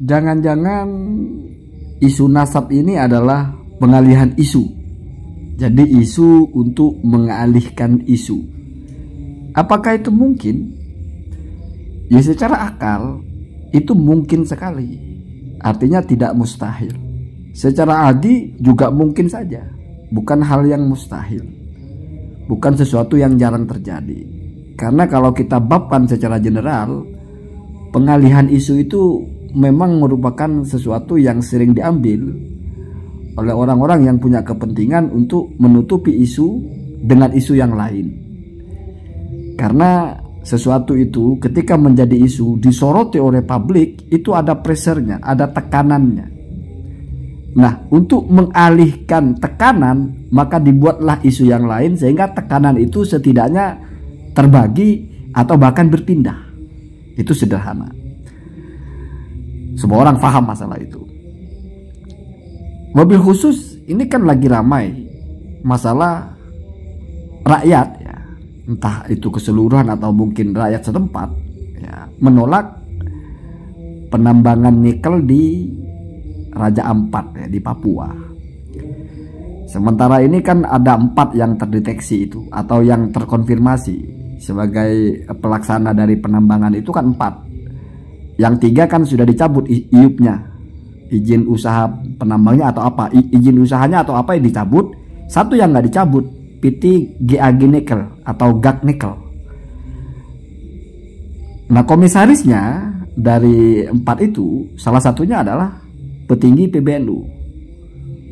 Jangan-jangan isu nasab ini adalah pengalihan isu. Jadi isu untuk mengalihkan isu. Apakah itu mungkin? Ya secara akal itu mungkin sekali. Artinya tidak mustahil. Secara adi juga mungkin saja. Bukan hal yang mustahil. Bukan sesuatu yang jarang terjadi. Karena kalau kita babkan secara general, pengalihan isu itu memang merupakan sesuatu yang sering diambil oleh orang-orang yang punya kepentingan untuk menutupi isu dengan isu yang lain. Karena sesuatu itu ketika menjadi isu disoroti oleh publik, itu ada pressure-nya, ada tekanannya. Nah, untuk mengalihkan tekanan, maka dibuatlah isu yang lain sehingga tekanan itu setidaknya terbagi atau bahkan berpindah. Itu sederhana. Semua orang paham masalah itu. Mobil khusus ini kan lagi ramai masalah rakyat ya, entah itu keseluruhan atau mungkin rakyat setempat ya, menolak penambangan nikel di Raja Ampat ya, di Papua. Sementara ini kan ada 4 yang terdeteksi itu atau yang terkonfirmasi sebagai pelaksana dari penambangan itu kan 4. Yang 3 kan sudah dicabut IUP-nya, izin usaha penambangnya atau apa, izin usahanya atau apa yang dicabut. 1 yang nggak dicabut, PT GAG Nikel atau GAG Nikel. Nah, komisarisnya dari 4 itu salah satunya adalah petinggi PBNU,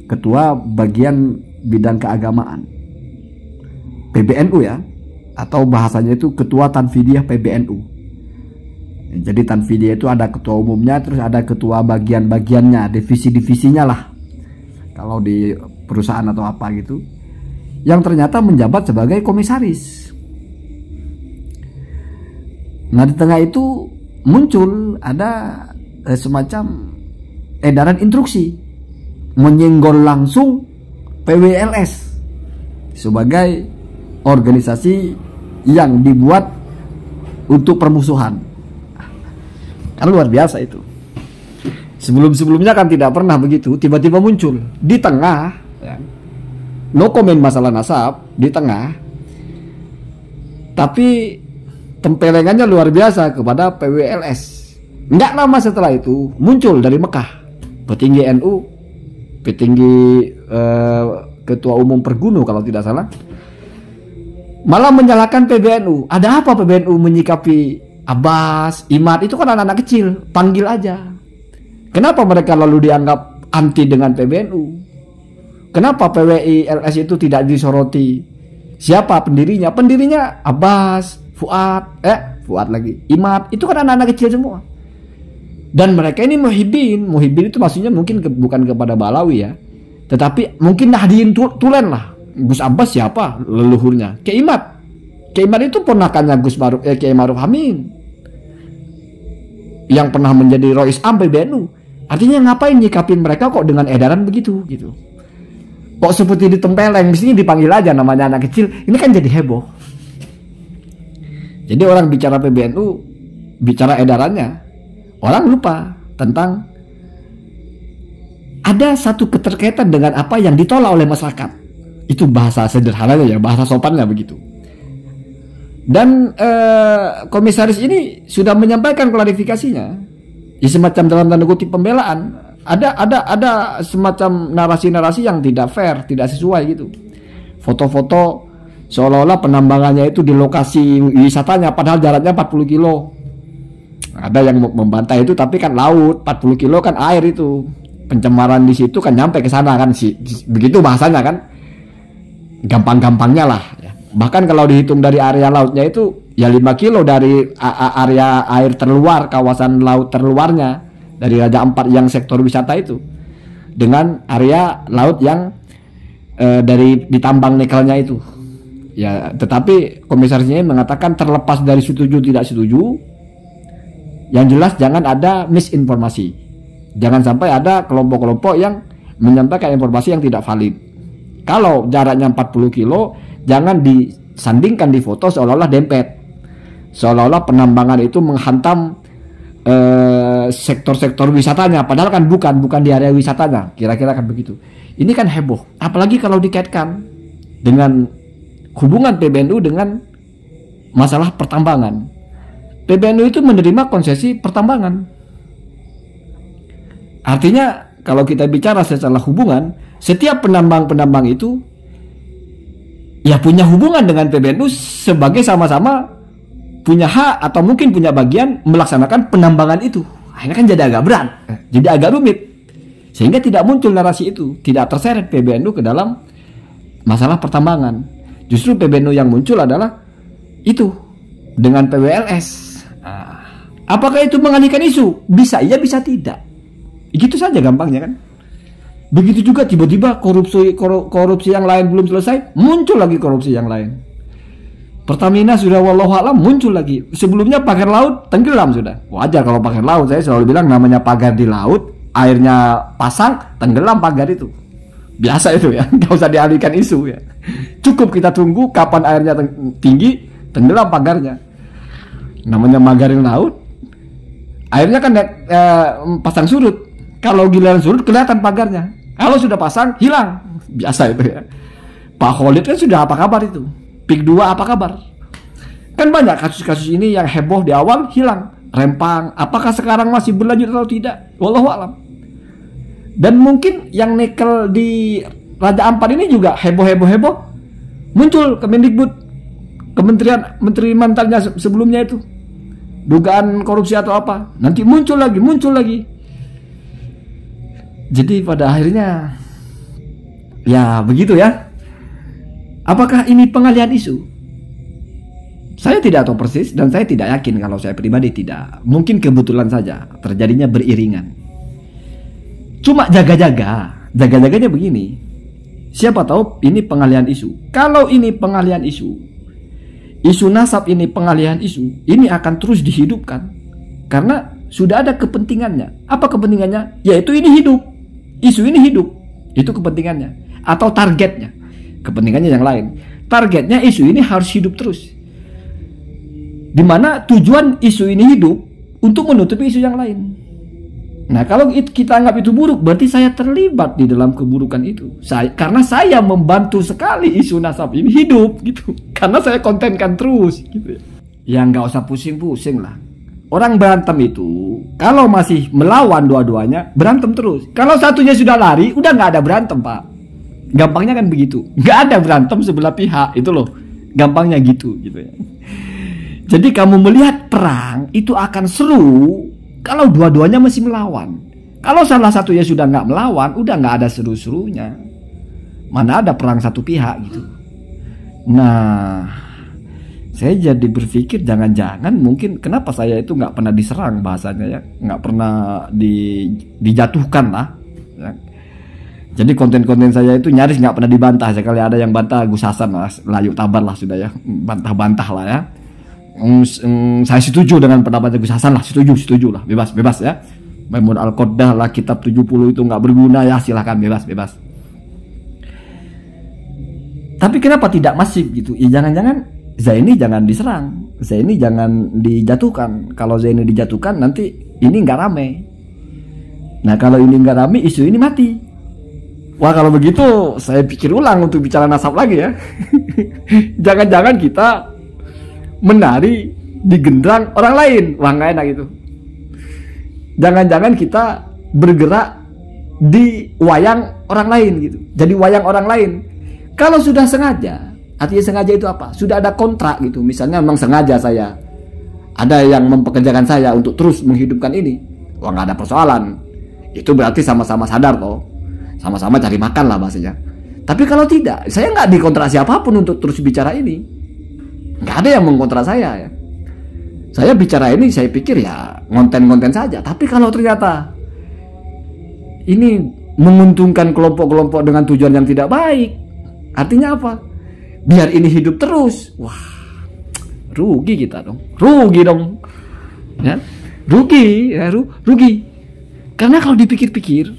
ketua bagian bidang keagamaan PBNU ya, atau bahasanya itu ketua Tanfidiyah PBNU. Jadi Tanfidiyah itu ada ketua umumnya, terus ada ketua bagian-bagiannya, divisi-divisinya lah kalau di perusahaan atau apa gitu, yang ternyata menjabat sebagai komisaris. Nah, di tengah itu muncul ada semacam edaran instruksi menyenggol langsung PWLS sebagai organisasi yang dibuat untuk permusuhan. Kan luar biasa itu. Sebelum-sebelumnya kan tidak pernah begitu. Tiba-tiba muncul di tengah ya, no comment masalah nasab di tengah, tapi tempelengannya luar biasa kepada PWLS. Nggak lama setelah itu muncul dari Mekah petinggi NU, petinggi ketua umum Pergunu kalau tidak salah, malah menyalahkan PBNU. Ada apa PBNU menyikapi Abbas, Imad, itu kan anak-anak kecil, panggil aja. Kenapa mereka lalu dianggap anti dengan PBNU? Kenapa PWI LS itu tidak disoroti? Siapa pendirinya? Pendirinya Abbas, Fuad lagi, Imad, itu kan anak-anak kecil semua. Dan mereka ini Muhyiddin itu maksudnya mungkin bukan kepada Balawi ya, tetapi mungkin Nahdien Tulen lah. Gus Abbas siapa leluhurnya? Kiai Imad itu ponakannya Kiai Ma'ruf Amin yang pernah menjadi Rois Am PBNU. Artinya ngapain nyikapin mereka kok dengan edaran begitu gitu? Kok seperti ditempeleng, mestinya dipanggil aja namanya anak kecil. Ini kan jadi heboh. Jadi orang bicara PBNU, bicara edarannya, orang lupa tentang ada satu keterkaitan dengan apa yang ditolak oleh masyarakat. Itu bahasa sederhananya ya, bahasa sopannya begitu. Dan komisaris ini sudah menyampaikan klarifikasinya, ya semacam dalam tanda kutip pembelaan. Ada semacam narasi-narasi yang tidak fair, tidak sesuai gitu. Foto-foto seolah-olah penambangannya itu di lokasi wisatanya, padahal jaraknya 40 kilo. Ada yang membantah itu, tapi kan laut, 40 kilo kan air itu. Pencemaran di situ kan nyampe ke sana kan, begitu bahasanya kan. Gampang-gampangnya lah ya. Bahkan kalau dihitung dari area lautnya itu ya 5 kilo dari area air terluar, kawasan laut terluarnya dari Raja Ampat yang sektor wisata itu, dengan area laut yang dari ditambang nikelnya itu ya. Tetapi komisarisnya mengatakan terlepas dari setuju tidak setuju, yang jelas jangan ada misinformasi, jangan sampai ada kelompok-kelompok yang menyampaikan informasi yang tidak valid. Kalau jaraknya 40 kilo, jangan disandingkan di foto seolah-olah dempet, seolah-olah penambangan itu menghantam sektor-sektor wisatanya, padahal kan bukan di area wisatanya, kira-kira kan begitu. Ini kan heboh, apalagi kalau dikaitkan dengan hubungan PBNU dengan masalah pertambangan. PBNU itu menerima konsesi pertambangan. Artinya kalau kita bicara secara hubungan, setiap penambang-penambang itu ya punya hubungan dengan PBNU sebagai sama-sama punya hak atau mungkin punya bagian melaksanakan penambangan itu. Akhirnya kan jadi agak berat, jadi agak rumit. Sehingga tidak muncul narasi itu, tidak terseret PBNU ke dalam masalah pertambangan. Justru PBNU yang muncul adalah itu dengan PWLS. Apakah itu mengalihkan isu? Bisa iya, bisa tidak. Gitu saja gampangnya kan. Begitu juga tiba-tiba korupsi yang lain belum selesai, muncul lagi korupsi yang lain. Pertamina sudah wallahualam muncul lagi. Sebelumnya pagar laut tenggelam sudah. Wajar kalau pagar laut, saya selalu bilang namanya pagar di laut, airnya pasang, tenggelam pagar itu. Biasa itu ya, nggak usah dialihkan isu ya. Cukup kita tunggu kapan airnya tinggi, tenggelam pagarnya. Namanya magarin laut, airnya kan pasang surut. Kalau giliran surut kelihatan pagarnya. Kalau sudah pasang hilang. Biasa itu ya. Pak Khalid kan sudah apa kabar itu? PIK 2 apa kabar? Kan banyak kasus-kasus ini yang heboh di awal hilang, rempang. Apakah sekarang masih berlanjut atau tidak? Wallahu a'lam. Dan mungkin yang nikel di Raja Ampat ini juga heboh. Muncul Kemendikbud, menteri mantannya sebelumnya itu, dugaan korupsi atau apa. Nanti muncul lagi. Jadi pada akhirnya ya begitu ya. Apakah ini pengalihan isu? Saya tidak tahu persis dan saya tidak yakin, kalau saya pribadi tidak. Mungkin kebetulan saja terjadinya beriringan. Cuma jaga-jaganya begini. Siapa tahu ini pengalihan isu. Kalau ini pengalihan isu nasab ini pengalihan isu, ini akan terus dihidupkan. Karena sudah ada kepentingannya. Apa kepentingannya? Yaitu ini hidup. Isu ini hidup. Itu kepentingannya. Atau targetnya. Kepentingannya yang lain. Targetnya isu ini harus hidup terus. Dimana tujuan isu ini hidup untuk menutupi isu yang lain. Nah, kalau kita anggap itu buruk, berarti saya terlibat di dalam keburukan itu. Karena saya membantu sekali isu nasab ini hidup gitu. Karena saya kontenkan terus gitu. Ya nggak usah pusing-pusing lah. Orang berantem itu kalau masih melawan dua-duanya, berantem terus. Kalau satunya sudah lari, udah nggak ada berantem, Pak. Gampangnya kan begitu. Nggak ada berantem sebelah pihak, itu loh. Gampangnya gitu ya. Jadi kamu melihat perang itu akan seru kalau dua-duanya masih melawan. Kalau salah satunya sudah nggak melawan, udah nggak ada seru-serunya. Mana ada perang satu pihak gitu. Nah, saya jadi berpikir jangan-jangan mungkin kenapa saya itu nggak pernah diserang bahasanya ya, nggak pernah dijatuhkan lah. Ya. Jadi konten-konten saya itu nyaris nggak pernah dibantah. Sekali ada yang bantah, Gus Hasan lah, layu tabar lah sudah ya, bantah-bantah lah ya. Saya setuju dengan pendapatnya Gus Hasan lah, setuju lah, bebas ya. Maimun Al-Qoddah lah, kitab 70 itu nggak berguna ya, silahkan bebas. Tapi kenapa tidak masif gitu? Ya jangan-jangan Zaini jangan diserang, Zaini jangan dijatuhkan. Kalau Zaini dijatuhkan nanti ini nggak rame. Nah kalau ini nggak rame, isu ini mati. Wah kalau begitu saya pikir ulang untuk bicara nasab lagi ya. Jangan-jangan kita menari di genderang orang lain. Wah nggak enak itu. Jangan-jangan kita bergerak di wayang orang lain gitu. Jadi wayang orang lain. Kalau sudah sengaja, artinya sengaja itu apa? Sudah ada kontrak gitu. Misalnya memang sengaja saya, ada yang mempekerjakan saya untuk terus menghidupkan ini. Wah nggak ada persoalan. Itu berarti sama-sama sadar toh. Sama-sama cari makan lah bahasanya. Tapi kalau tidak, saya nggak dikontrak siapapun untuk terus bicara ini. Nggak ada yang mengkontrak saya ya. Saya bicara ini, saya pikir ya konten-konten saja. Tapi kalau ternyata ini menguntungkan kelompok-kelompok dengan tujuan yang tidak baik, artinya apa? Biar ini hidup terus. Wah, rugi kita dong. Rugi dong. Ya, rugi. Karena kalau dipikir-pikir,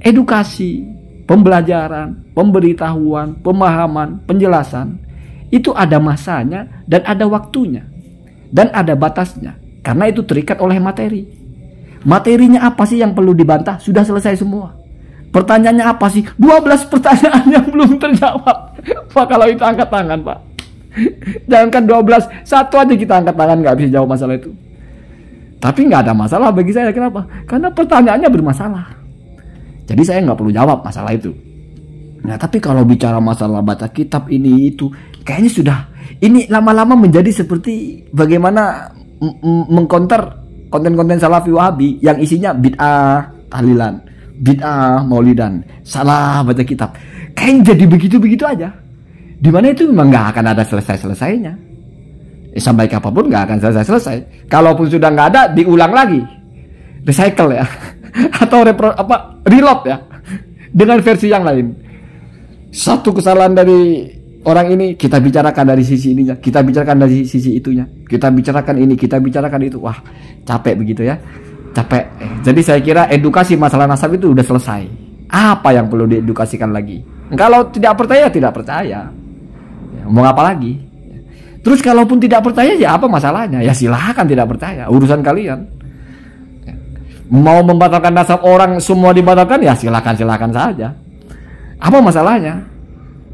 edukasi, pembelajaran, pemberitahuan, pemahaman, penjelasan itu ada masanya dan ada waktunya dan ada batasnya karena itu terikat oleh materi. Materinya apa sih yang perlu dibantah? Sudah selesai semua. Pertanyaannya apa sih? 12 pertanyaan yang belum terjawab. Pak, kalau itu angkat tangan, Pak. Jangankan 12, satu aja kita angkat tangan nggak bisa jawab masalah itu. Tapi nggak ada masalah bagi saya. Kenapa? Karena pertanyaannya bermasalah. Jadi saya nggak perlu jawab masalah itu. Nah, tapi kalau bicara masalah baca kitab ini itu, kayaknya sudah. Ini lama-lama menjadi seperti bagaimana mengkonter konten-konten Salafi Wahabi yang isinya bid'ah tahlilan, bid'ah maulidan, salah baca kitab. Kayaknya jadi begitu-begitu aja. Dimana itu memang nggak akan ada selesai-selesainya. Sampai kapanpun nggak akan selesai-selesai. Kalaupun sudah nggak ada, diulang lagi, recycle ya, atau reload ya, dengan versi yang lain. Satu kesalahan dari orang ini kita bicarakan dari sisi ininya, kita bicarakan dari sisi itunya, kita bicarakan ini, kita bicarakan itu. Wah, capek begitu ya, capek. Jadi saya kira edukasi masalah nasab itu udah selesai. Apa yang perlu diedukasikan lagi? Kalau tidak percaya, tidak percaya. Ya, mau apa lagi? Terus kalaupun tidak percaya, ya apa masalahnya? Ya silahkan tidak percaya, urusan kalian. Mau membatalkan nasab orang semua dibatalkan, ya silakan saja. Apa masalahnya?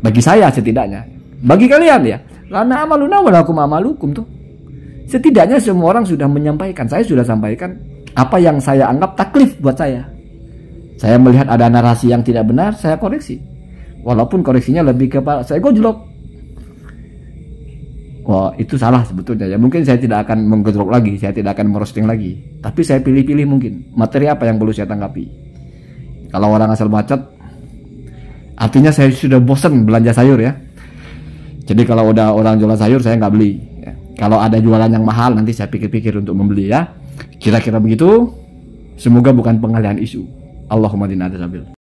Bagi saya setidaknya. Bagi kalian ya, lana amaluna walakum amalukum tuh. Setidaknya semua orang sudah menyampaikan. Saya sudah sampaikan apa yang saya anggap taklif buat saya. Saya melihat ada narasi yang tidak benar, saya koreksi. Walaupun koreksinya lebih kepada saya gojlok. Wah, itu salah sebetulnya ya. Mungkin saya tidak akan menggojlok lagi, saya tidak akan merosting lagi. Tapi saya pilih-pilih mungkin materi apa yang perlu saya tanggapi. Kalau orang asal bacot, artinya saya sudah bosan belanja sayur ya. Jadi kalau udah orang jualan sayur saya nggak beli ya. Kalau ada jualan yang mahal nanti saya pikir-pikir untuk membeli ya. Kira-kira begitu. Semoga bukan pengalihan isu. Allahumma dinna